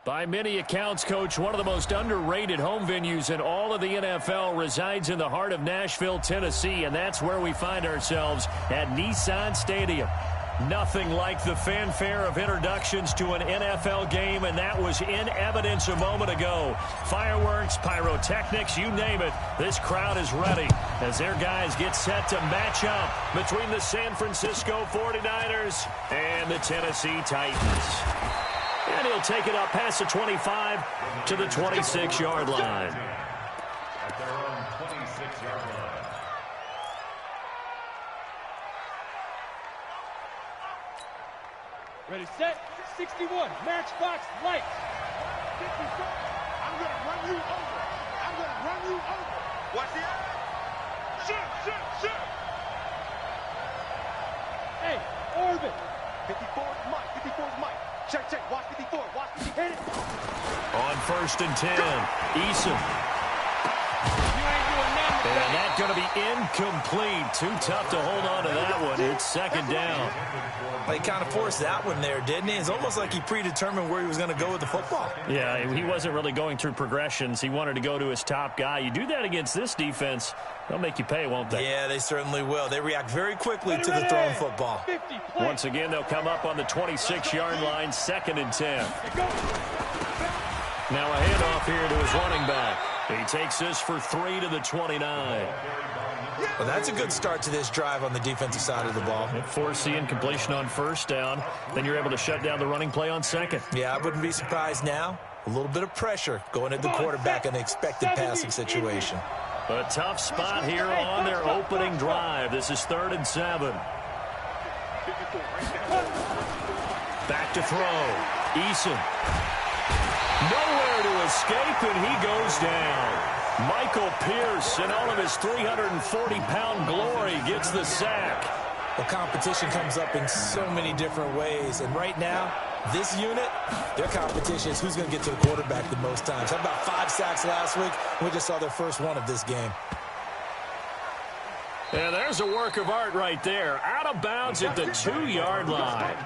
By many accounts, Coach, one of the most underrated home venues in all of the NFL resides in the heart of Nashville, Tennessee, and that's where we find ourselves at Nissan Stadium. Nothing like the fanfare of introductions to an NFL game, and that was in evidence a moment ago. Fireworks, pyrotechnics, you name it, this crowd is ready as their guys get set to match up between the San Francisco 49ers and the Tennessee Titans. And he'll take it up past the 25 to the 26-yard line. At their own 26-yard line. Ready, set, 61, matchbox, lights. 54. I'm going to run you over. I'm going to run you over. Watch the eye. Shoot. Hey, orbit. 54 is Mike. 54 is Mike. Check. Watch 54. Watch 54. Hit it. On 1st and 10, Eason. You ain't doing nothing. And that's going to be incomplete. Too tough to hold on to that one. It's second down. He kind of forced that one there, didn't he? It's almost like he predetermined where he was going to go with the football. Yeah, he wasn't really going through progressions. He wanted to go to his top guy. You do that against this defense, they'll make you pay, won't they? Yeah, they certainly will. They react very quickly to the thrown football. Once again, they'll come up on the 26-yard line, 2nd and 10. Now a handoff here to his running back. He takes this for 3 to the 29. Well, that's a good start to this drive on the defensive side of the ball. Force the incompletion on 1st down. Then you're able to shut down the running play on 2nd. Yeah, I wouldn't be surprised now. A little bit of pressure going at the quarterback in an expected passing situation. A tough spot here on their opening drive. This is 3rd and 7. Back to throw. Eason. Nowhere to escape, and he goes down. Michael Pierce, in all of his 340-pound glory, gets the sack. Well, competition comes up in so many different ways, and right now, this unit, their competition is who's going to get to the quarterback the most times. How about 5 sacks last week? We just saw their first one of this game. And there's a work of art right there. Out of bounds at the 2-yard line.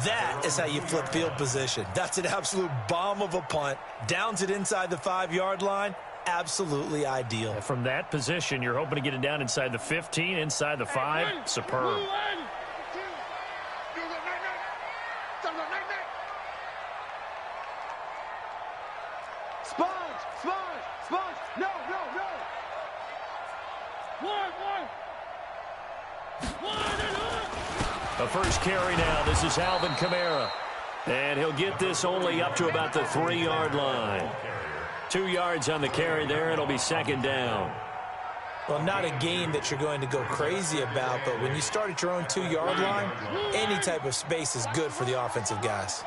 That is how you flip field position. That's an absolute bomb of a punt. Downs it inside the 5-yard line. Absolutely ideal. From that position, you're hoping to get it down inside the 15, inside the 5. Superb. Sponge. No. One. The first carry now. This is Alvin Kamara. And he'll get this only up to about the 3-yard line. 2 yards on the carry there. It'll be 2nd down. Well, not a game that you're going to go crazy about, but when you start at your own 2-yard line, any type of space is good for the offensive guys.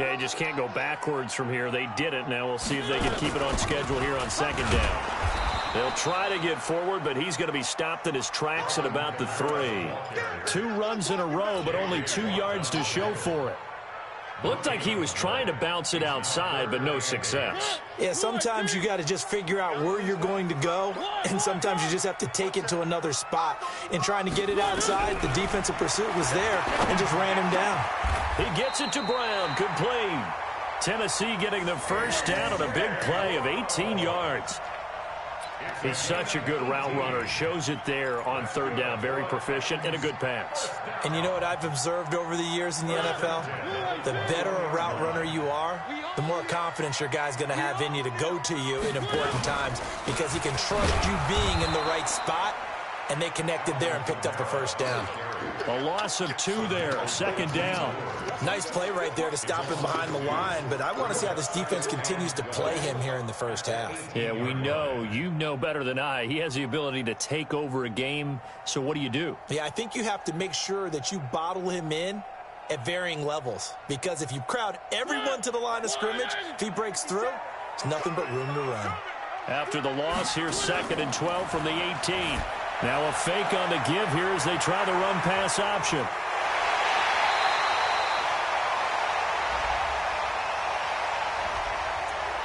Yeah, you just can't go backwards from here. They did it. Now we'll see if they can keep it on schedule here on 2nd down. They'll try to get forward, but he's going to be stopped in his tracks at about the 3. 2 runs in a row, but only 2 yards to show for it. Looked like he was trying to bounce it outside, but no success. Yeah, sometimes you got to just figure out where you're going to go, and sometimes you just have to take it to another spot. In trying to get it outside, the defensive pursuit was there and just ran him down. He gets it to Brown, complete. Tennessee getting the first down on a big play of 18 yards. He's such a good route runner. Shows it there on 3rd down. Very proficient and a good pass. And you know what I've observed over the years in the NFL? The better a route runner you are, the more confidence your guy's going to have in you to go to you in important times because he can trust you being in the right spot, and they connected there and picked up a first down. A loss of 2 there. 2nd down. Nice play right there to stop him behind the line, but I want to see how this defense continues to play him here in the first half. Yeah, we know. You know better than I. He has the ability to take over a game, so what do? Yeah, I think you have to make sure that you bottle him in at varying levels, because if you crowd everyone to the line of scrimmage, if he breaks through, there's nothing but room to run. After the loss, here's 2nd and 12 from the 18. Now a fake on the give here as they try the run-pass option.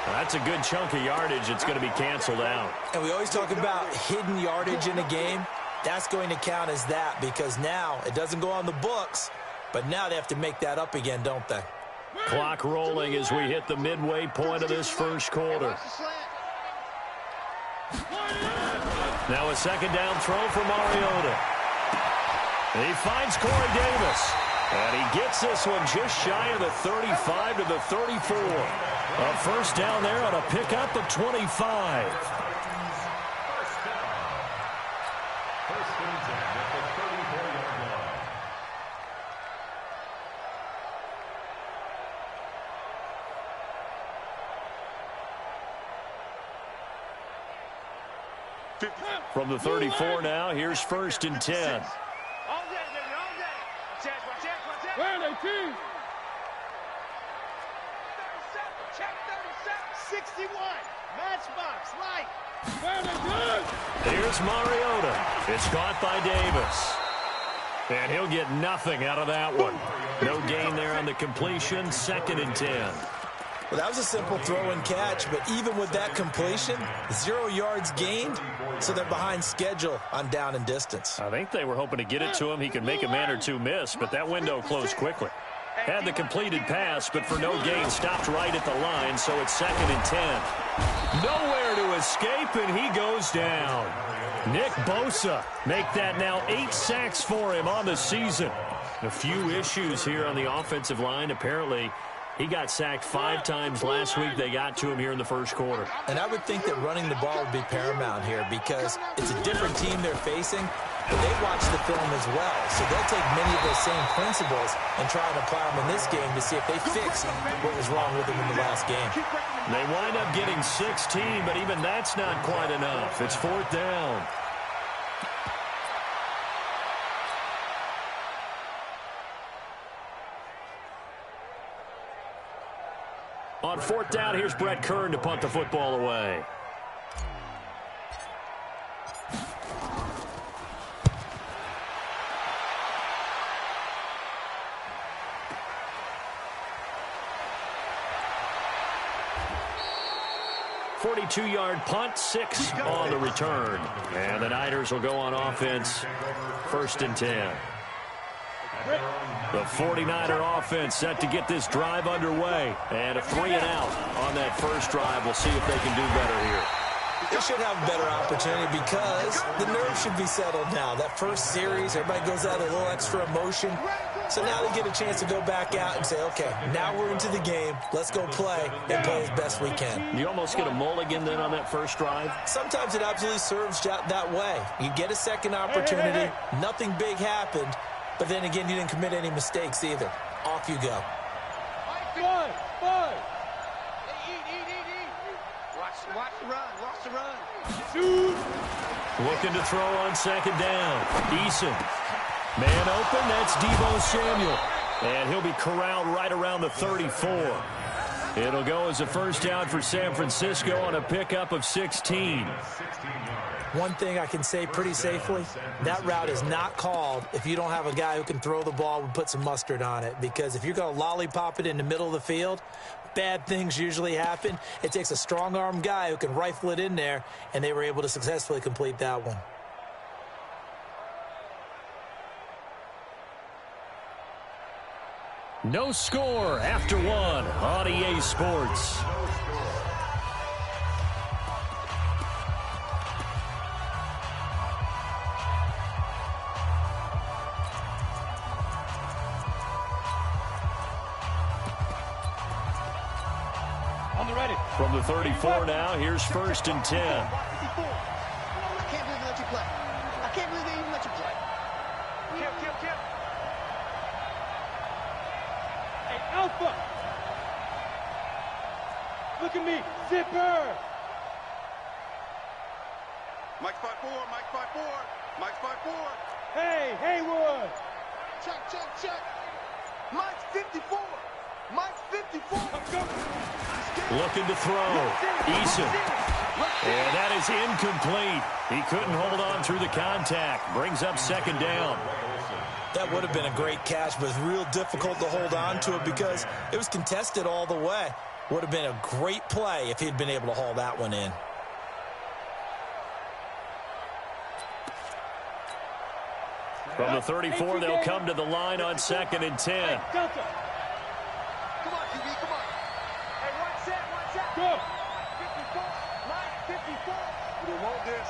That's a good chunk of yardage. It's going to be canceled out. And we always talk about hidden yardage in a game. That's going to count as that because now it doesn't go on the books, but now they have to make that up again, don't they? Clock rolling as we hit the midway point of this first quarter. Now a second down throw for Mariota. He finds Corey Davis. And he gets this one just shy of the 35 to the 34. A first down there on a pickup of 25. From the 34 now, here's 1st and 10. Where are they, team? Check 37. 61. Matchbox. Light. Where are they good? Here's Mariota. It's caught by Davis. And he'll get nothing out of that one. No gain there on the completion. 2nd and 10. Well, that was a simple throw and catch, but even with that completion, 0 yards gained, so they're behind schedule on down and distance. I think they were hoping to get it to him. He could make a man or two miss, but that window closed quickly. Had the completed pass, but for no gain, stopped right at the line, so it's 2nd and 10. Nowhere to escape, and he goes down. Nick Bosa make that now 8 sacks for him on the season. A few issues here on the offensive line. Apparently, he got sacked 5 times last week. They got to him here in the first quarter. And I would think that running the ball would be paramount here because it's a different team they're facing, but they watch the film as well. So they'll take many of those same principles and try and apply them in this game to see if they fix what was wrong with them in the last game. They wind up getting 16, but even that's not quite enough. It's 4th down. On 4th down, here's Brett Kern to punt the football away. .42-yard punt, 6 on the return. And the Niners will go on offense, 1st and 10. The 49er offense set to get this drive underway. And a 3-and-out on that first drive. We'll see if they can do better here. They should have a better opportunity because the nerves should be settled now. That first series, everybody goes out with a little extra emotion. So now they get a chance to go back out and say, okay, now we're into the game. Let's go play and play as best we can. You almost get a mulligan then on that first drive? Sometimes it absolutely serves that way. You get a second opportunity. Nothing big happened. But then again, you didn't commit any mistakes either. Off you go. Five. Watch the run. Watch the run. Shoot. Looking to throw on 2nd down. Eason. Man open, that's Deebo Samuel. And he'll be corralled right around the 34. It'll go as a first down for San Francisco on a pickup of 16. One thing I can say pretty safely, that route is not called if you don't have a guy who can throw the ball and put some mustard on it. Because if you're going to lollipop it in the middle of the field, bad things usually happen. It takes a strong-arm guy who can rifle it in there, and they were able to successfully complete that one. No score after 1 on EA Sports. From the 34 now, here's 1st and 10. I can't believe they let you play. I can't believe they even let you play. Kill. Hey, Alpha. Look at me. Zipper. Mike's 5'4". Mike's 5'4". Hey, Haywood. Check. Mike's 54. Mike's 54. Looking to throw. Eason. And that is incomplete. He couldn't hold on through the contact. Brings up 2nd down. That would have been a great catch, but it's real difficult to hold on to it because it was contested all the way. Would have been a great play if he'd been able to haul that one in. From the 34, they'll come to the line on 2nd and 10. Delta. Come on, this.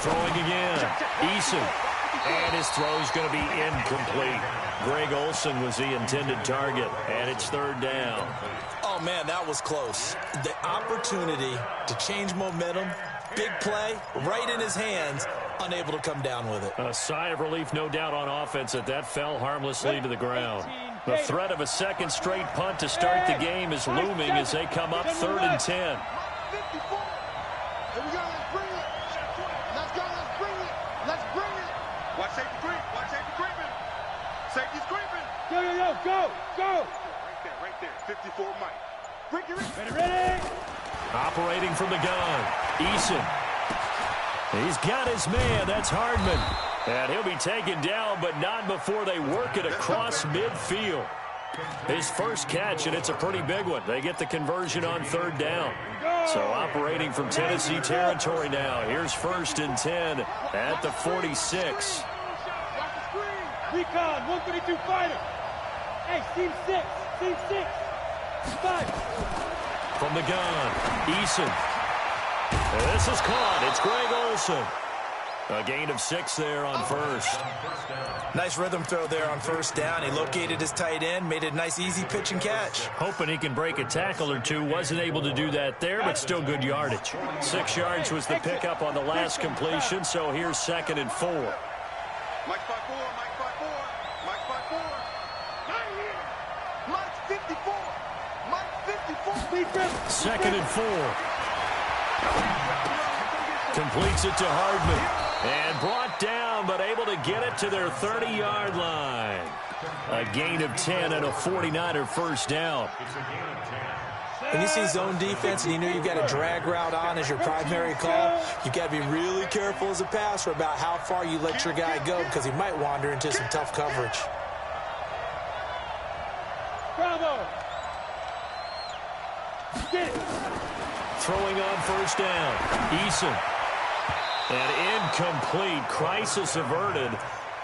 Throwing again. Eason. And his throw's going to be incomplete. Greg Olsen was the intended target, and it's third down. Oh, man, that was close. The opportunity to change momentum, big play, right in his hands, unable to come down with it. A sigh of relief, no doubt, on offense that fell harmlessly to the ground. The threat of a second straight punt to start the game is looming as they come up 3rd and 10. 54. Here we go. Let's bring it. Let's go. Let's bring it. Let's bring it. Watch safety creep. Watch safety creeping. Safety's creeping. Go. Right there. 54 Mike. Break your Ready. Operating from the gun. Eason. He's got his man. That's Hardman. And he'll be taken down, but not before they work it across midfield. His first catch, and it's a pretty big one. They get the conversion on 3rd down. So operating from Tennessee territory now. Here's 1st and 10 at the 46. Recon, 132 fighter. Hey, team 6. 5. From the gun, Eason. This is caught. It's Greg Olsen. A gain of 6 there on 1st. Nice rhythm throw there on 1st down. He located his tight end, made it a nice, easy pitch and catch. Hoping he can break a tackle or two. Wasn't able to do that there, but still good yardage. 6 yards was the pickup on the last completion, so here's 2nd and 4. Mike 5-4. Mike 5-4. Mike 54. Mike 54. 2nd and 4. Completes it to Hardman. And brought down, but able to get it to their 30-yard line. A gain of 10 and a 49er first down. When you see zone defense and you know you've got a drag route on as your primary call, you've got to be really careful as a passer about how far you let your guy go because he might wander into some tough coverage. Bravo. Get it. Throwing on 1st down. Eason. And incomplete. Crisis averted.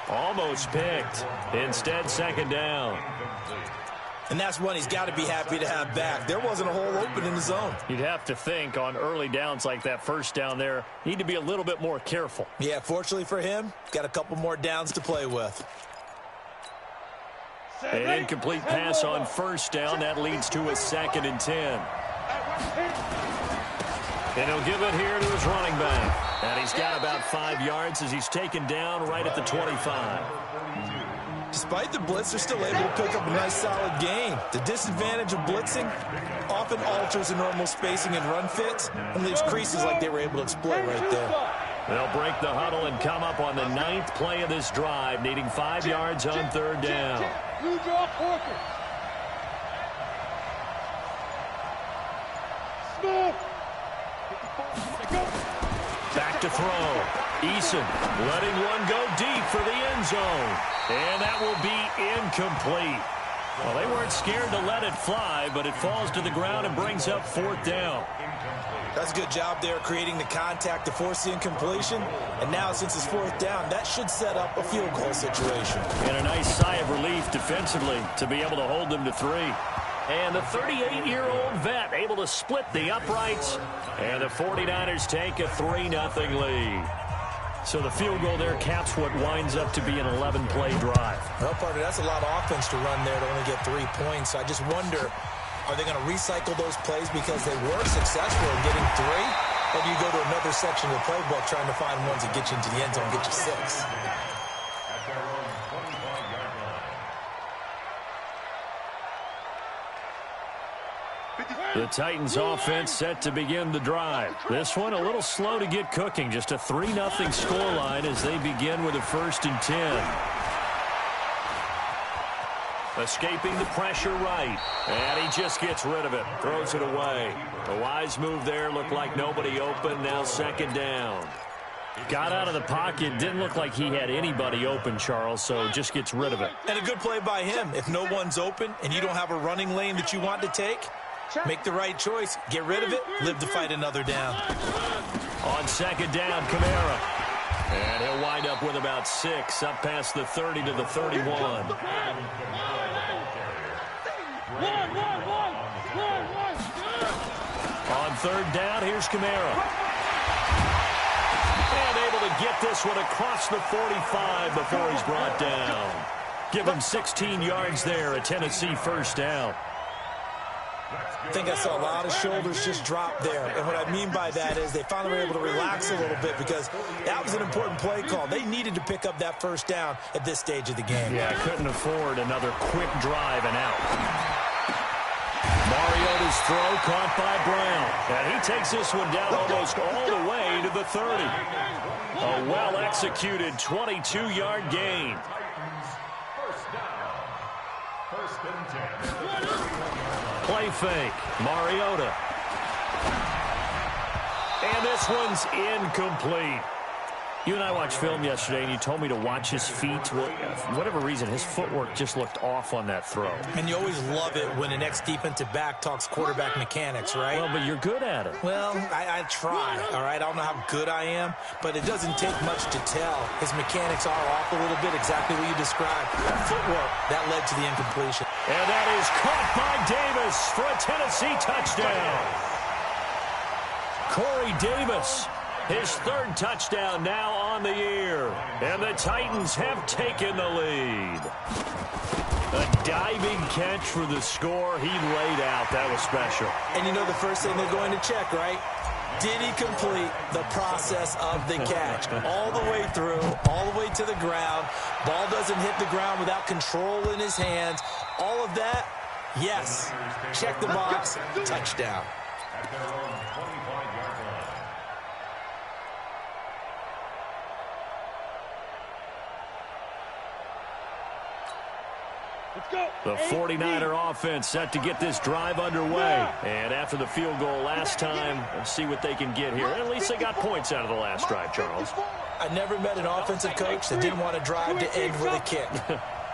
Almost picked. Instead, 2nd down. And that's one he's got to be happy to have back. There wasn't a hole open in the zone. You'd have to think on early downs like that 1st down there, need to be a little bit more careful. Yeah, fortunately for him, got a couple more downs to play with. An incomplete pass on 1st down. That leads to a 2nd and 10. And he'll give it here to his running back. And he's got about 5 yards as he's taken down right at the 25. Despite the blitz, they're still able to pick up a nice solid gain. The disadvantage of blitzing often alters the normal spacing and run fits and leaves creases like they were able to exploit right there. They'll break the huddle and come up on the 9th play of this drive, needing 5 yards on 3rd down. Back to throw. Eason letting one go deep for the end zone. And that will be incomplete. Well, they weren't scared to let it fly, but it falls to the ground and brings up 4th down. That's a good job there creating the contact to force the incompletion. And now since it's 4th down, that should set up a field goal situation. And a nice sigh of relief defensively to be able to hold them to 3. And the 38-year-old vet able to split the uprights. And the 49ers take a 3-0 lead. So the field goal there caps what winds up to be an 11-play drive. Well, partner, that's a lot of offense to run there to only get 3 points. I just wonder, are they going to recycle those plays because they were successful in getting 3? Or do you go to another section of the playbook trying to find ones that get you into the end zone and get you 6? The Titans offense set to begin the drive. This one a little slow to get cooking. Just a 3-0 scoreline as they begin with a 1st and 10. Escaping the pressure right. And he just gets rid of it. Throws it away. A wise move there. Looked like nobody open. Now 2nd down. Got out of the pocket. Didn't look like he had anybody open, Charles, so just gets rid of it. And a good play by him. If no one's open and you don't have a running lane that you want to take, make the right choice. Get rid of it. Live to fight another down. On 2nd down, Kamara. And he'll wind up with about 6 up past the 30 to the 31. On third down. Here's Kamara. And able to get this one across the 45 before he's brought down. Give him 16 yards there, a Tennessee first down. I think I saw a lot of shoulders just drop there. And what I mean by that is they finally were able to relax a little bit because that was an important play call. They needed to pick up that first down at this stage of the game. Yeah, couldn't afford another quick drive and out. Mariota's throw caught by Brown. And he takes this one down almost all the way to the 30. A well-executed 22-yard gain. First and 10. Play fake. Mariota. And this one's incomplete. You and I watched film yesterday, and you told me to watch his feet. Well, for whatever reason, his footwork just looked off on that throw. And you always love it when an ex-defensive back talks quarterback mechanics, right? Well, but you're good at it. Well, I try, all right? I don't know how good I am, but it doesn't take much to tell. His mechanics are off a little bit, exactly what you described. Footwork, that led to the incompletion. And that is caught by Davis for a Tennessee touchdown. Corey Davis, his third touchdown now on the year. And the Titans have taken the lead. A diving catch for the score. He laid out. That was special. And you know the first thing they're going to check, right? Did he complete the process of the catch? All the way through, all the way to the ground. Ball doesn't hit the ground without control in his hands. All of that, yes. Check the box, touchdown. At their own 25-yard line. Let's go. The 49er offense set to get this drive underway. And after the field goal last time, let's see what they can get here. At least they got points out of the last drive, Charles. I never met an offensive coach that didn't want to drive to end with a kick.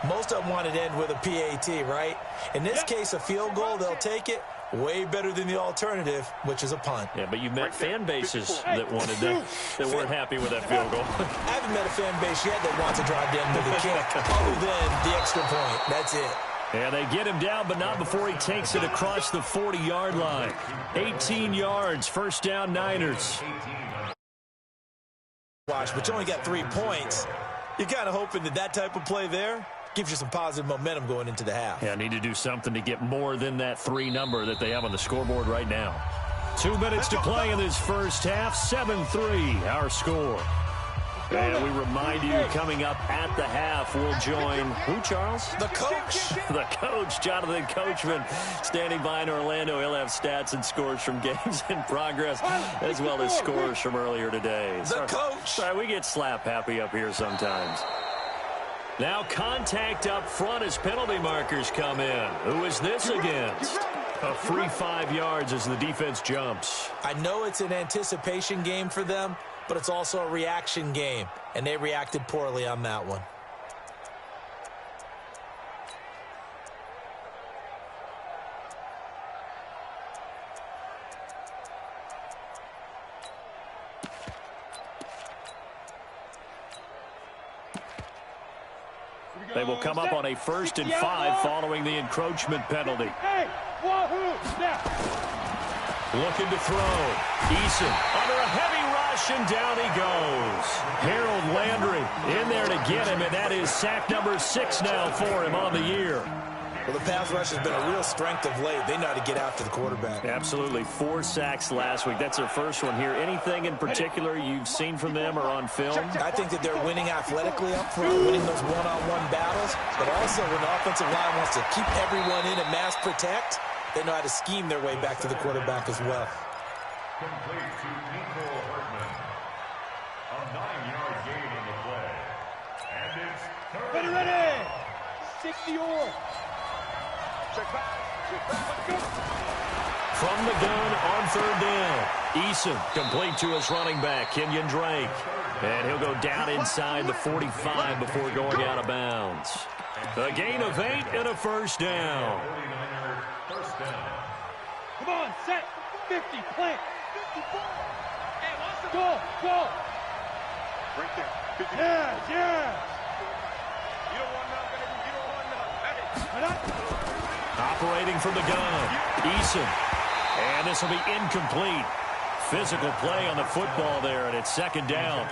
Most of them wanted to end with a PAT, right? In this case, a field goal, they'll take it. Way better than the alternative, which is a punt. Yeah, but you've met fan bases that wanted that weren't happy with that field goal. I haven't met a fan base yet that wants to drive to end with a kick, other than the extra point. That's it. And they get him down, but not before he takes it across the 40-yard line. 18 yards, first down, Niners. Watch, but you only got 3 points. You're kind of hoping that that type of play there gives you some positive momentum going into the half. Yeah, need to do something to get more than that 3 number that they have on the scoreboard right now. 2 minutes to play in this first half. 7-3, our score. And we remind you, coming up at the half, we'll join who, Charles? The coach. The coach, Jonathan Coachman, standing by in Orlando. He'll have stats and scores from games in progress, as well as scores from earlier today. The coach. Sorry, we get slap happy up here sometimes. Now contact up front as penalty markers come in. Who is this against? A free 5 yards as the defense jumps. I know it's an anticipation game for them, but it's also a reaction game, and they reacted poorly on that one. They will come up on a 1st and 5 following the encroachment penalty. Hey, wahoo, snap. Looking to throw. Eason under a heavy rush, and down he goes. Harold Landry in there to get him, and that is sack number 6 now for him on the year. Well, the pass rush has been a real strength of late. They know how to get after the quarterback. Absolutely. 4 sacks last week. That's their first one here. Anything in particular you've seen from them or on film? I think that they're winning athletically up front, winning those one-on-one battles, but also when the offensive line wants to keep everyone in and mass protect, they know how to scheme their way back to the quarterback as well. Complete to Nico Hartman. A 9-yard gain on the play. And it's third. Ready. 60 or. From the gun on 3rd down. Eason complete to his running back, Kenyon Drake. And he'll go down inside the 45 before going out of bounds. A gain of 8 and a first down. 49er first down. Come on, set. 50, plant. Go. Right there. 50. Yeah. You don't want none, baby. You don't want none. Hey. Operating from the gun. Eason And this will be incomplete. Physical play on the football there, and it's second down.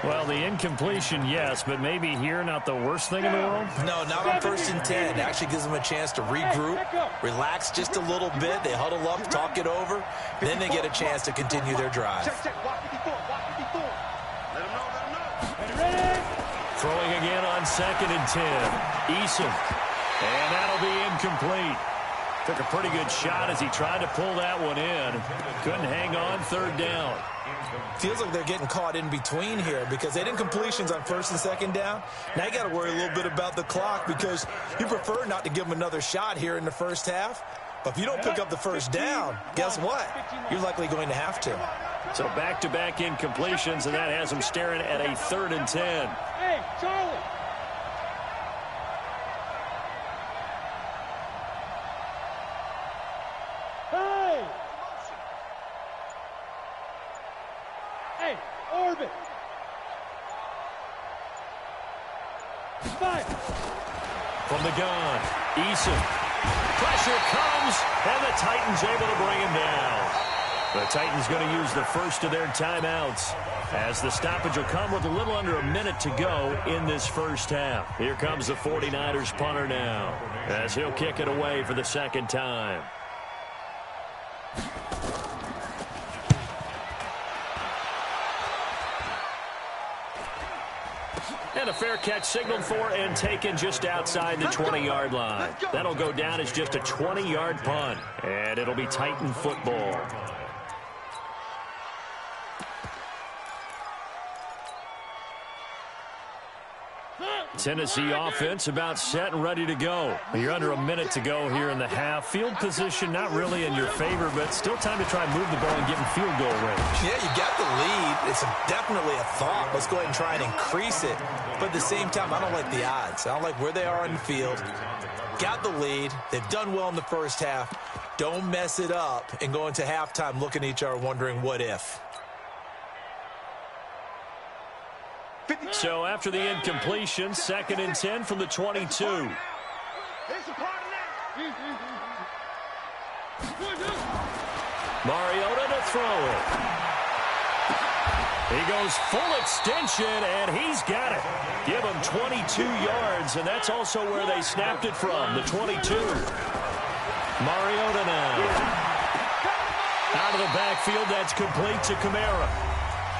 Well, the incompletion, yes, but maybe here not the worst thing in the world? No, not on 1st and 10. It actually gives them a chance to regroup, relax just a little bit. They huddle up, talk it over. Then they get a chance to continue their drive. Throwing again on 2nd and 10. Eason. And that'll be incomplete. Took a pretty good shot as he tried to pull that one in. Couldn't hang on 3rd down. Feels like they're getting caught in between here because they didn't completions on 1st and 2nd down. Now you got to worry a little bit about the clock because you prefer not to give them another shot here in the first half. But if you don't pick up the 1st down, guess what? You're likely going to have to. So back-to-back incompletions, and that has them staring at a 3rd and 10. Hey, Charlie. Hey. Hey, orbit. Fire. From the gun, Eason. Pressure comes, and the Titans able to bring him down. The Titans going to use the first of their timeouts as the stoppage will come with a little under a minute to go in this first half. Here comes the 49ers punter now as he'll kick it away for the 2nd time. And a fair catch signaled for and taken just outside the 20-yard line. That'll go down as just a 20-yard punt, and it'll be Titan football. Tennessee offense about set and ready to go. You're under a minute to go here in the half. Field position not really in your favor, but still time to try and move the ball and get in field goal range. Yeah, you got the lead. It's definitely a thought. Let's go ahead and try and increase it. But at the same time, I don't like the odds. I don't like where they are on the field. Got the lead. They've done well in the first half. Don't mess it up and go into halftime looking at each other wondering what if. So after the incompletion, 2nd and 10 from the 22. Mariota to throw it. He goes full extension, and he's got it. Give him 22 yards, and that's also where they snapped it from, the 22. Mariota now. Out of the backfield, that's complete to Kamara.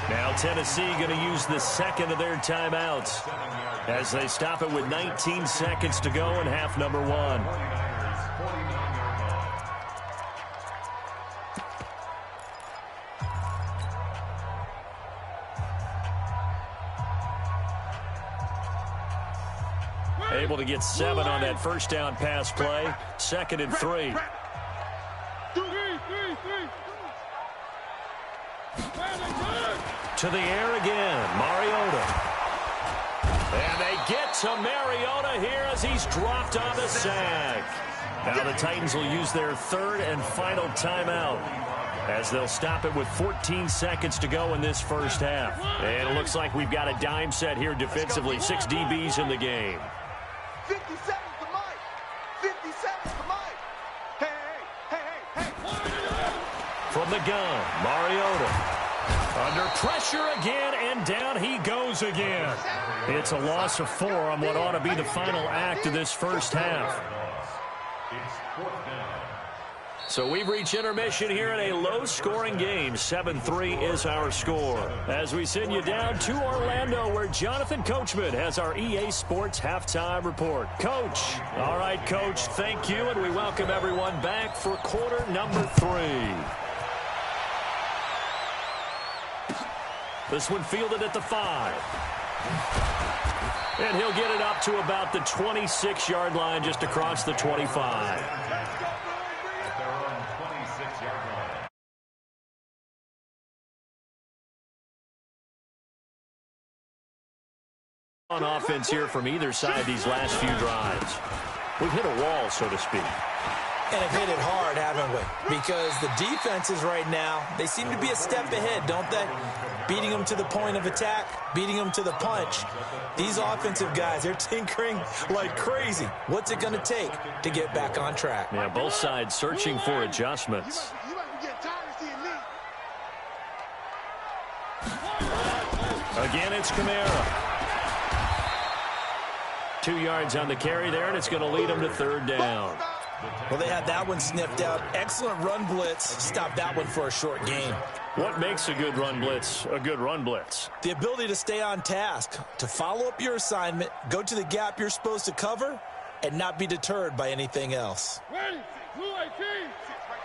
Now Tennessee going to use the 2nd of their timeouts as they stop it with 19 seconds to go in half number 1. Able to get 7 on that first down pass play. 2nd and 3. To the air again, Mariota. And they get to Mariota here as he's dropped on the sack. Now the Titans will use their 3rd and final timeout as they'll stop it with 14 seconds to go in this first half. And it looks like we've got a dime set here defensively. 6 DBs in the game. 50 seconds to Mike. 50 seconds to Mike. Hey. From the gun, Mariota. Under pressure again, and down he goes again. It's a loss of 4 on what ought to be the final act of this first half. So we've reached intermission here in a low-scoring game. 7-3 is our score. As we send you down to Orlando, where Jonathan Coachman has our EA Sports halftime report. Coach. All right, Coach, thank you, and we welcome everyone back for quarter number 3. This one fielded at the 5. And he'll get it up to about the 26-yard line just across the 25. On offense here from either side these last few drives. We've hit a wall, so to speak. And have hit it hard, haven't we? Because the defenses right now, they seem to be a step ahead, don't they? Beating them to the point of attack, beating them to the punch. These offensive guys, they're tinkering like crazy. What's it going to take to get back on track? Yeah, both sides searching for adjustments. Again, it's Kamara. 2 yards on the carry there, and it's going to lead them to third down. Well, they had that one sniffed out. Excellent run blitz. Stop that one for a short gain. What makes a good run blitz a good run blitz? The ability to stay on task, to follow up your assignment, go to the gap you're supposed to cover, and not be deterred by anything else. Ready? Blue 18. Right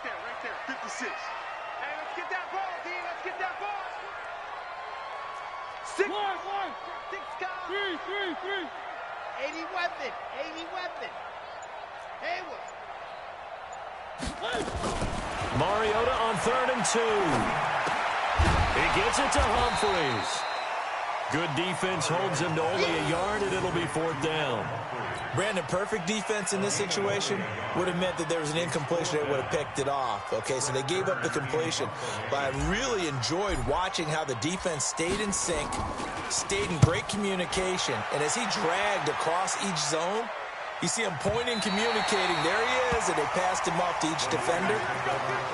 there. 56. Hey, let's get that ball, D. Let's get that ball. 6. 1. 6 guys. 3. 80 weapon. Hayward. Mariota on 3rd and 2. He gets it to Humphries. Good defense holds him to only a yard, and it'll be 4th down. Brandon, perfect defense in this situation would have meant that there was an incompletion that would have picked it off. Okay, so they gave up the completion. But I really enjoyed watching how the defense stayed in sync, stayed in great communication. And as he dragged across each zone, you see him pointing, communicating. There he is, and they passed him off to each defender.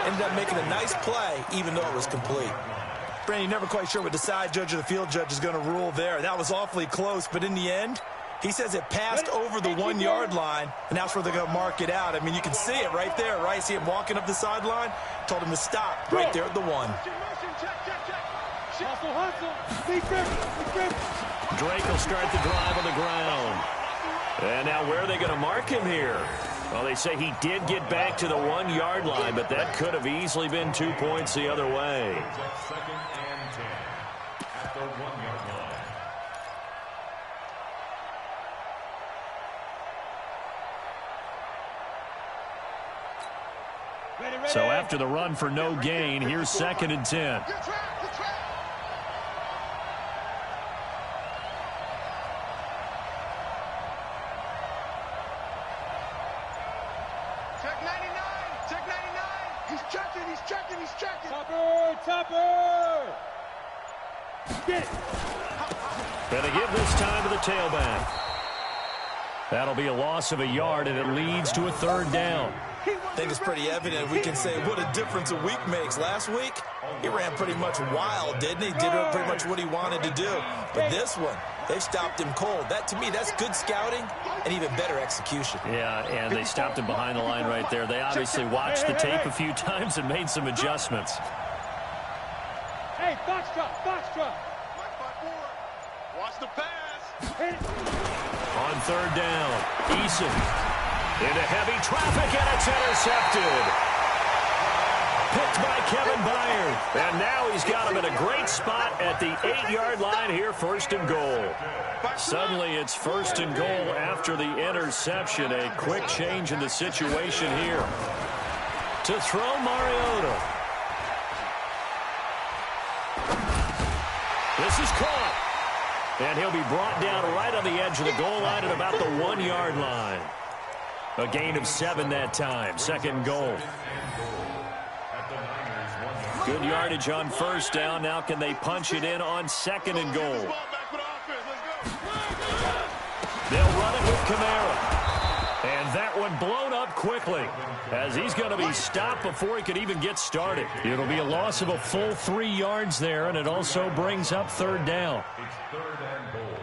Ended up making a nice play, even though it was complete. Brandon, you're never quite sure what the side judge or the field judge is going to rule there. That was awfully close, but in the end, he says it passed over the 1 yard line, and that's where they're going to mark it out. I mean, you can see it right there, right? See him walking up the sideline? Told him to stop right there at the 1. Drake will start the drive on the ground. And now where are they going to mark him here? Well, they say he did get back to the 1 yard line, but that could have easily been 2 points the other way. 2nd and 10 at the 1 yard line. So after the run for no gain, here's 2nd and 10. He's checking. Topper. Get it. And they give this time to the tailback. That'll be a loss of a yard, and it leads to a 3rd down. I think it's pretty evident. We can say what a difference a week makes. Last week, he ran pretty much wild, didn't he? Did pretty much what he wanted to do. But this one, they've stopped him cold. That, to me, that's good scouting and even better execution. Yeah, and they stopped him behind the line right there. They obviously watched the tape a few times and made some adjustments. Hey, box drop. Watch the pass. On 3rd down, Eason into heavy traffic, and it's intercepted. Picked by Kevin Byard. And now he's got him in a great spot at the 8-yard line here, 1st and goal. Suddenly it's 1st and goal after the interception. A quick change in the situation here. To throw Mariota. This is caught. And he'll be brought down right on the edge of the goal line at about the 1 yard line. A gain of 7 that time. 2nd goal. Good yardage on 1st down. Now can they punch it in on 2nd and goal? They'll run it with Kamara. And that one blown up quickly as he's going to be stopped before he could even get started. It'll be a loss of a full 3 yards there, and it also brings up 3rd down. It's 3rd and goal.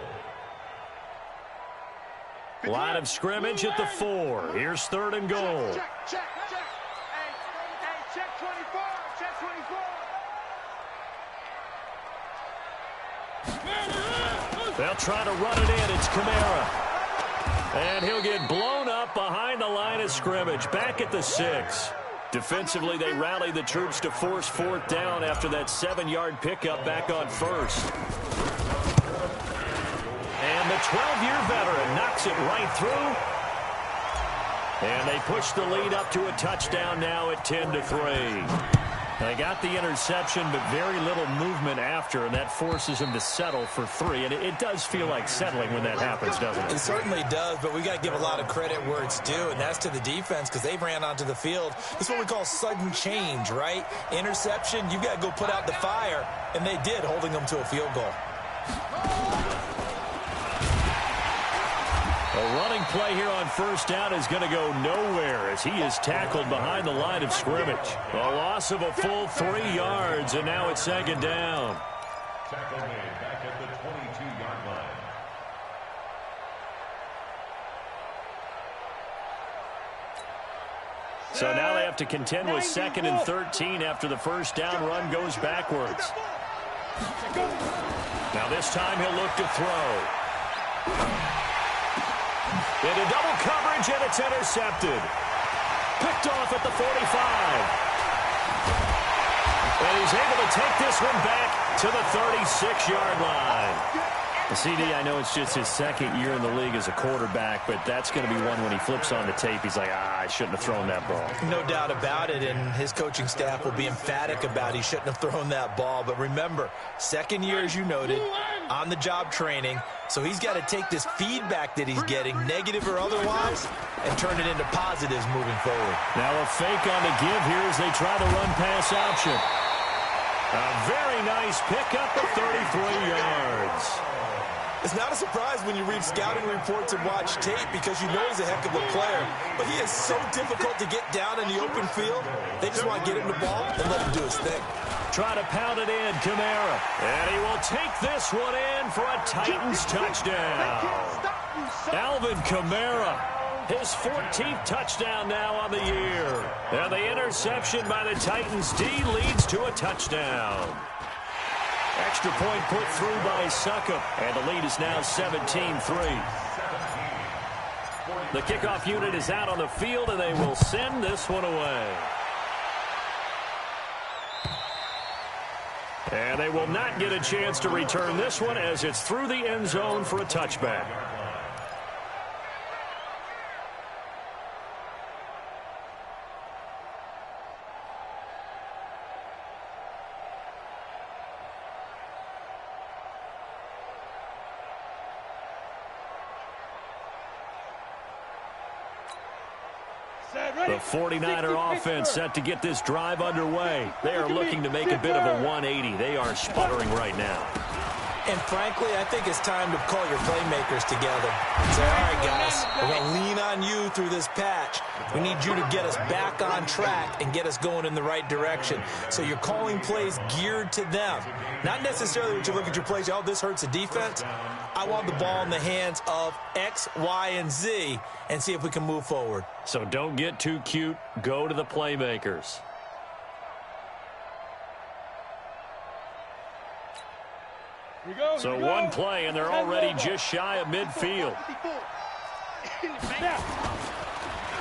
Line of scrimmage at the 4. Here's 3rd and goal. Check. Hey, check 24. Check 24. They'll try to run it in. It's Kamara. And he'll get blown up behind the line of scrimmage. Back at the 6. Defensively, they rallied the troops to force 4th down after that 7-yard pickup back on 1st. And the 12-year veteran knocks it right through. And they push the lead up to a touchdown now at 10-3. They got the interception, but very little movement after, and that forces him to settle for 3. And it does feel like settling when that happens, doesn't it? It certainly does, but we got to give a lot of credit where it's due, and that's to the defense because they ran onto the field. This is what we call sudden change, right? Interception, you got to go put out the fire, and they did, holding them to a field goal. A running play here on 1st down is going to go nowhere as he is tackled behind the line of scrimmage. A loss of a full 3 yards, and now it's 2nd down. Tackle made back at the So now they have to contend with 2nd and 13 after the first down run goes backwards. Now this time he'll look to throw. Into double coverage, and it's intercepted. Picked off at the 45. And he's able to take this one back to the 36-yard line. The CD, I know it's just his 2nd year in the league as a quarterback, but that's going to be one when he flips on the tape, he's like, I shouldn't have thrown that ball. No doubt about it, and his coaching staff will be emphatic about he shouldn't have thrown that ball. But remember, 2nd year, as you noted, on-the-job training, so he's got to take this feedback that he's getting, negative or otherwise, and turn it into positives moving forward. Now a fake on the give here as they try the run-pass option. A very nice pickup of 33 yards. It's not a surprise when you read scouting reports and watch tape because you know he's a heck of a player. But he is so difficult to get down in the open field. They just want to get him the ball and let him do his thing. Try to pound it in, Kamara. And he will take this one in for a Titans touchdown. Alvin Kamara, his 14th touchdown now on the year. And the interception by the Titans D leads to a touchdown. Extra point put through by Suckup, and the lead is now 17-3. The kickoff unit is out on the field, and they will send this one away. And they will not get a chance to return this one as it's through the end zone for a touchback. The 49er offense set to get this drive underway. They are looking to make a bit of a 180. They are sputtering right now. And frankly, I think it's time to call your playmakers together and say, all right, guys, we're going to lean on you through this patch. We need you to get us back on track and get us going in the right direction. So you're calling plays geared to them. Not necessarily when you look at your plays, oh, this hurts the defense. I want the ball in the hands of X, Y, and Z and see if we can move forward. So don't get too cute. Go to the playmakers. So one play, and they're already just shy of midfield.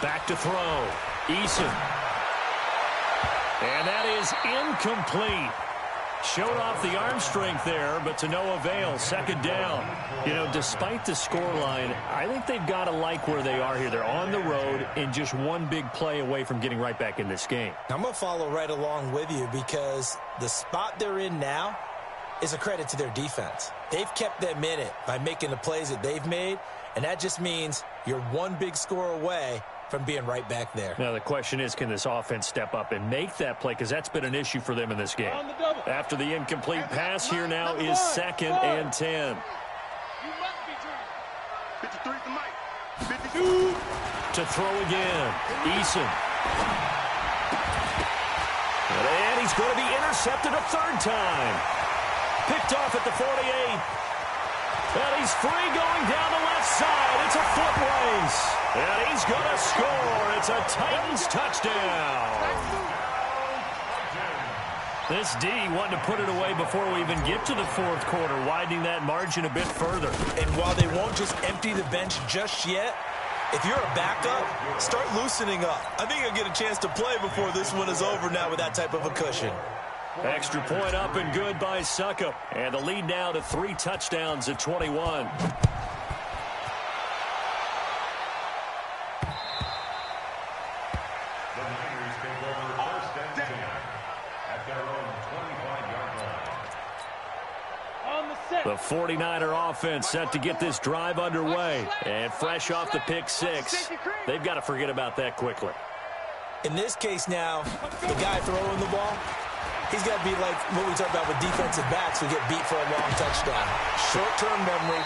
Back to throw. Eason. And that is incomplete. Showed off the arm strength there, but to no avail. 2nd down. You know, despite the scoreline, I think they've got to like where they are here. They're on the road and just one big play away from getting right back in this game. I'm going to follow right along with you because the spot they're in now is a credit to their defense. They've kept them in it by making the plays that they've made, and that just means you're one big score away from being right back there. Now the question is, can this offense step up and make that play? Because that's been an issue for them in this game. After the incomplete pass, here now is 2nd and 10. 53 to Mike. 52. To throw again. Eason. And he's going to be intercepted a 3rd time. Picked off at the 48. And he's free going down the left side. It's a foot race. And he's going to score. It's a Titans touchdown. This D wanted to put it away before we even get to the 4th quarter, widening that margin a bit further. And while they won't just empty the bench just yet, if you're a backup, start loosening up. I think you'll get a chance to play before this one is over now with that type of a cushion. Extra point up and good by Suckup. And the lead now to 3 touchdowns at 21. The 49er offense set to get this drive underway. And fresh off the pick 6, they've got to forget about that quickly. In this case now, the guy throwing the ball, he's got to be like what we talk about with defensive backs who get beat for a long touchdown. Short-term memory,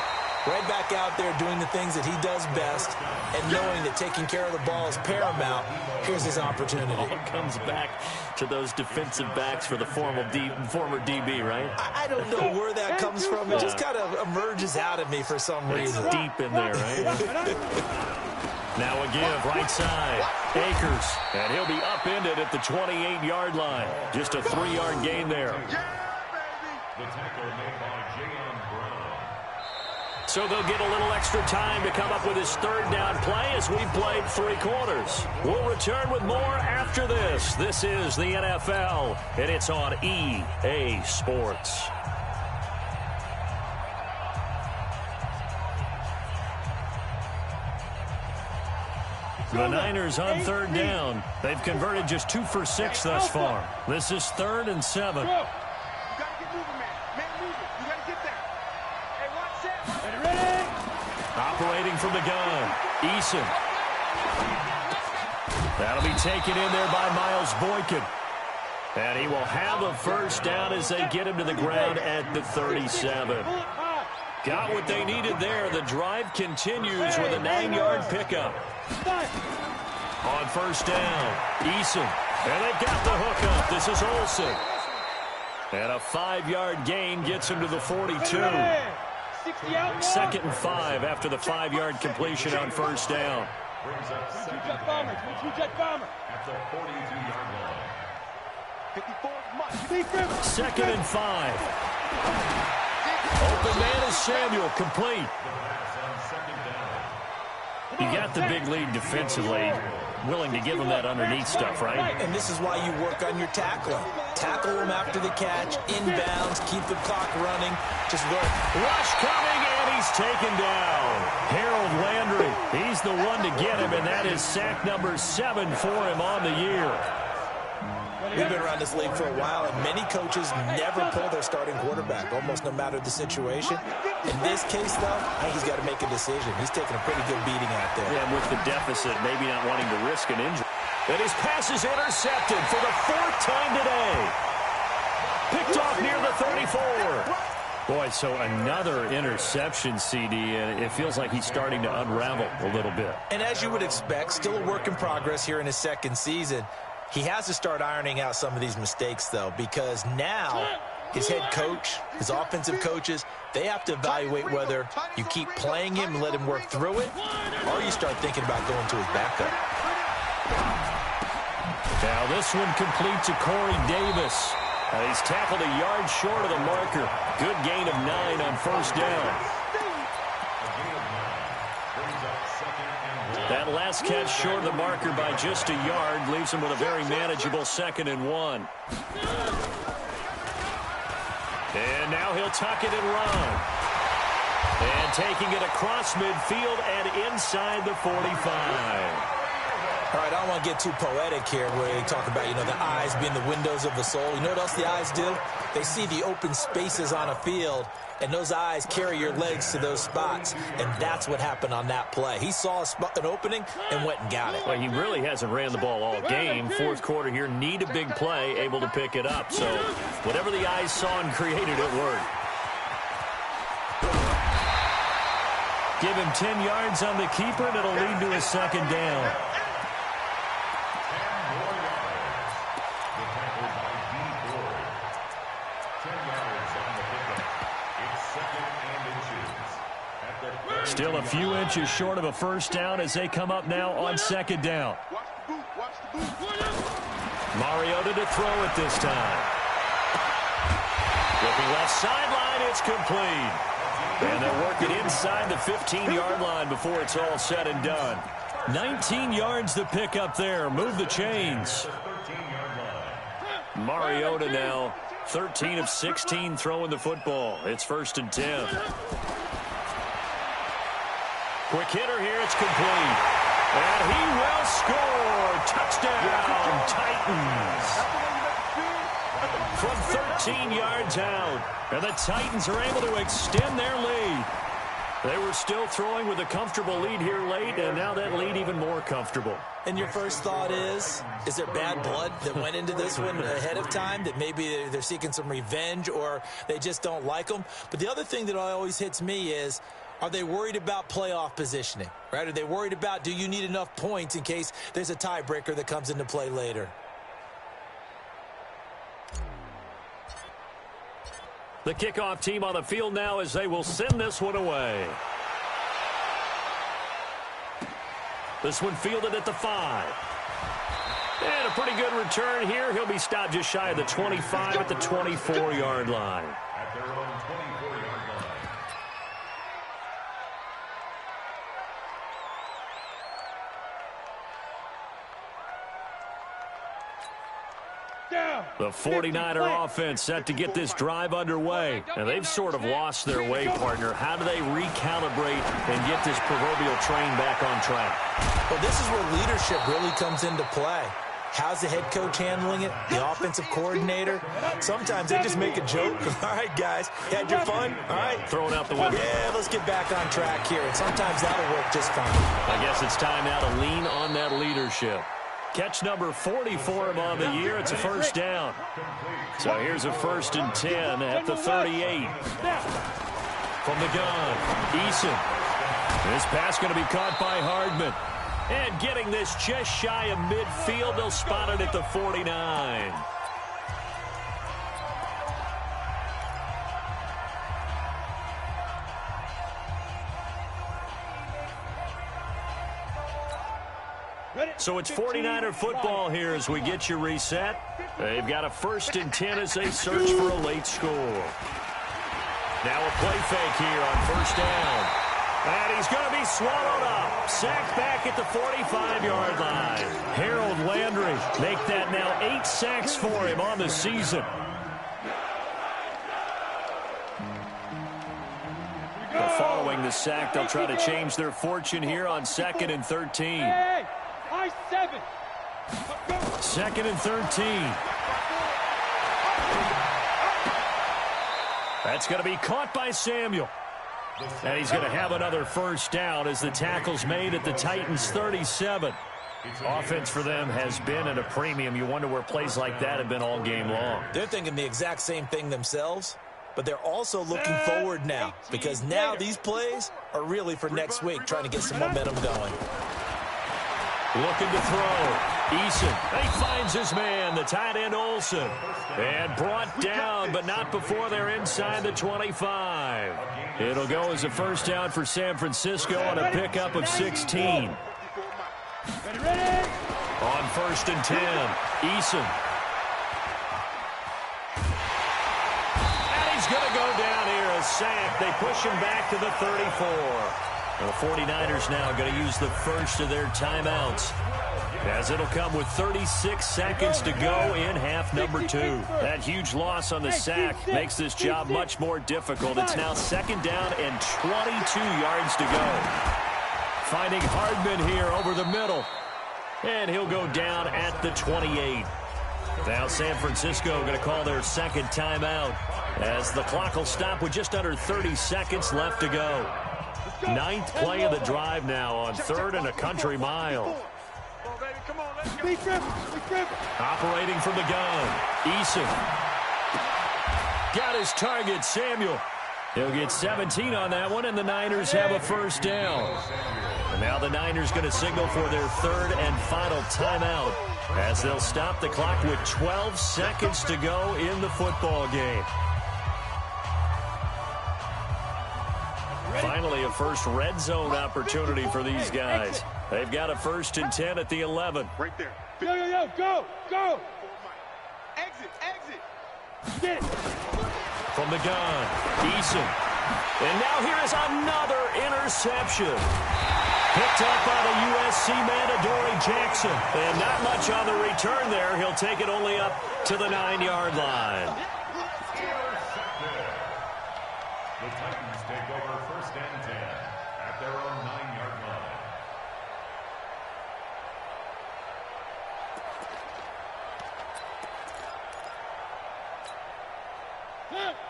right back out there doing the things that he does best, and knowing that taking care of the ball is paramount. Here's his opportunity. All comes back to those defensive backs for the former DB, right? I don't know where that comes from. It just kind of emerges out of me for some reason. It's deep in there, right? Now a give, right side. Akers, and he'll be upended at the 28-yard line. Just a 3-yard gain there. The tackle made by J.M. Brown. So they'll get a little extra time to come up with his third down play as we've played 3 quarters. We'll return with more after this. This is the NFL, and it's on EA Sports. The Niners on third down. They've converted just 2 for 6 thus far. This is 3rd and 7. You got to get moving, man. Man, moving. You got to get there. Hey, watch that. Ready? Operating from the gun, Eason. That'll be taken in there by Miles Boykin. And he will have a first down as they get him to the ground at the 37. Got what they needed there. The drive continues with a 9-yard pickup. On first down, Eason. And they've got the hook up. This is Olsen. And a 5-yard gain gets him to the 42. 2nd and 5 after the 5-yard completion on first down. Brings up second Jet bomber. Jet bomber. at the 42-yard line. 54 much. 2nd and 5. Open man is Samuel, complete. Pass on second down. You got the big lead defensively, willing to give him that underneath stuff, right? And this is why you work on your tackling. Tackle him after the catch, inbounds, keep the clock running. Just work. Rush coming, and he's taken down. Harold Landry, he's the one to get him, and that is sack number 7 for him on the year. We've been around this league for a while, and many coaches never pull their starting quarterback, almost no matter the situation. In this case, though, I think he's got to make a decision. He's taking a pretty good beating out there. Yeah, with the deficit, maybe not wanting to risk an injury. And his pass is intercepted for the 4th time today. Picked off near the 34. Boy, so another interception, CD, and it feels like he's starting to unravel a little bit. And as you would expect, still a work in progress here in his 2nd season. He has to start ironing out some of these mistakes, though, because now his head coach, his offensive coaches, they have to evaluate whether you keep playing him and let him work through it, or you start thinking about going to his backup. Now this one complete to Corey Davis. He's tackled a yard short of the marker. Good gain of 9 on first down. That last catch short of the marker by just a yard leaves him with a very manageable 2nd and 1. And now he'll tuck it and run. And taking it across midfield and inside the 45. All right, I don't want to get too poetic here where they talk about, the eyes being the windows of the soul. You know what else the eyes do? They see the open spaces on a field, and those eyes carry your legs to those spots, and that's what happened on that play. He saw an opening and went and got it. Well, he really hasn't ran the ball all game. 4th quarter here, need a big play, able to pick it up. So whatever the eyes saw and created, it worked. Give him 10 yards on the keeper, and it'll lead to a 2nd down. Still a few inches short of a first down as they come up now on 2nd down. Mariota to throw it this time. Looking left sideline, it's complete. And they're working inside the 15-yard line before it's all said and done. 19 yards to pick up there. Move the chains. Mariota now 13 of 16 throwing the football. It's 1st and 10. Quick hitter here, it's complete. And he will score. Touchdown, Titans. From 13 yards out. And the Titans are able to extend their lead. They were still throwing with a comfortable lead here late, and now that lead even more comfortable. And your first thought is there bad blood that went into this one ahead of time, that maybe they're seeking some revenge or they just don't like them? But the other thing that always hits me is, are they worried about playoff positioning, right? Are they worried about, do you need enough points in case there's a tiebreaker that comes into play later? The kickoff team on the field now as they will send this one away. This one fielded at the 5. And a pretty good return here. He'll be stopped just shy of the 25 at the 24-yard line. At their own 24-yard line. The 49er offense set to get this drive underway. And they've sort of lost their way, partner. How do they recalibrate and get this proverbial train back on track? Well, this is where leadership really comes into play. How's the head coach handling it? The offensive coordinator? Sometimes they just make a joke. All right, guys, had your fun? All right. Throw it out the window. Yeah, let's get back on track here. And sometimes that'll work just fine. I guess it's time now to lean on that leadership. Catch number 40 for him on the year. It's a first down. So here's a 1st and 10 at the 38. From the gun, Eason. This pass going to be caught by Hardman. And getting this just shy of midfield, they'll spot it at the 49. So it's 49er football here as we get you reset. They've got a 1st and 10 as they search for a late score. Now a play fake here on 1st down. And he's going to be swallowed up. Sacked back at the 45-yard line. Harold Landry make that now 8 sacks for him on the season. But following the sack, they'll try to change their fortune here on 2nd and 13. Hey, high 7. 2nd and 13. That's going to be caught by Samuel. And he's going to have another 1st down as the tackle's made at the Titans' 37. Offense for them has been at a premium. You wonder where plays like that have been all game long. They're thinking the exact same thing themselves, but they're also looking forward now because now these plays are really for next week, trying to get some momentum going. Looking to throw. Eason. He finds his man, the tight end Olsen. And brought down, but not before they're inside the 25. It'll go as a 1st down for San Francisco on a pickup of 16. On 1st and 10, Eason. And he's going to go down here, a sack. They push him back to the 34. The 49ers now going to use the first of their timeouts, as it'll come with 36 seconds to go in half number 2. That huge loss on the sack makes this job much more difficult. It's now 2nd down and 22 yards to go. Finding Hardman here over the middle. And he'll go down at the 28. Now San Francisco going to call their 2nd timeout, as the clock will stop with just under 30 seconds left to go. 9th play of the drive now on 3rd and a country mile. Operating from the gun, Eason. Got his target, Samuel. He'll get 17 on that one, and the Niners have a 1st down. And now the Niners going to signal for their 3rd and final timeout, as they'll stop the clock with 12 seconds to go in the football game. Finally, a first red zone opportunity for these guys. They've got a 1st and 10 at the 11. Right there. Yo, go, go. Exit. Get it. From the gun, Eason. And now here is another interception. Picked up by the USC man, Adoree Jackson. And not much on the return there. He'll take it only up to the 9-yard line. The Titans take over 1st and 10 at their own 9-yard line.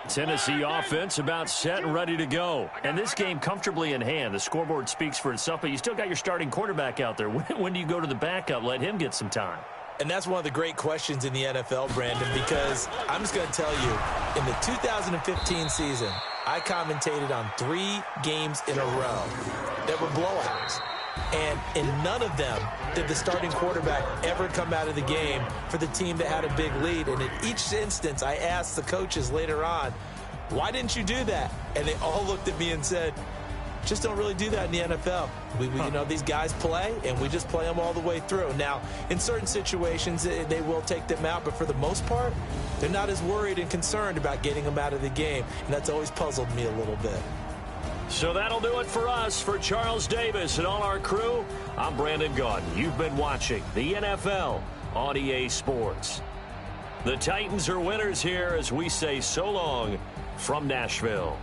Tennessee offense about set and ready to go. And this game comfortably in hand. The scoreboard speaks for itself, but you still got your starting quarterback out there. When do you go to the backup? Let him get some time. And that's one of the great questions in the NFL, Brandon, because I'm just going to tell you, in the 2015 season, I commentated on 3 games in a row that were blowouts. And in none of them did the starting quarterback ever come out of the game for the team that had a big lead. And in each instance, I asked the coaches later on, why didn't you do that? And they all looked at me and said, Just don't really do that in the NFL. You know, these guys play, and we just play them all the way through. Now, in certain situations, they will take them out, but for the most part, they're not as worried and concerned about getting them out of the game, and that's always puzzled me a little bit. So that'll do it for us. For Charles Davis and all our crew, I'm Brandon Gaudin. You've been watching the NFL on EA Sports. The Titans are winners here as we say so long from Nashville.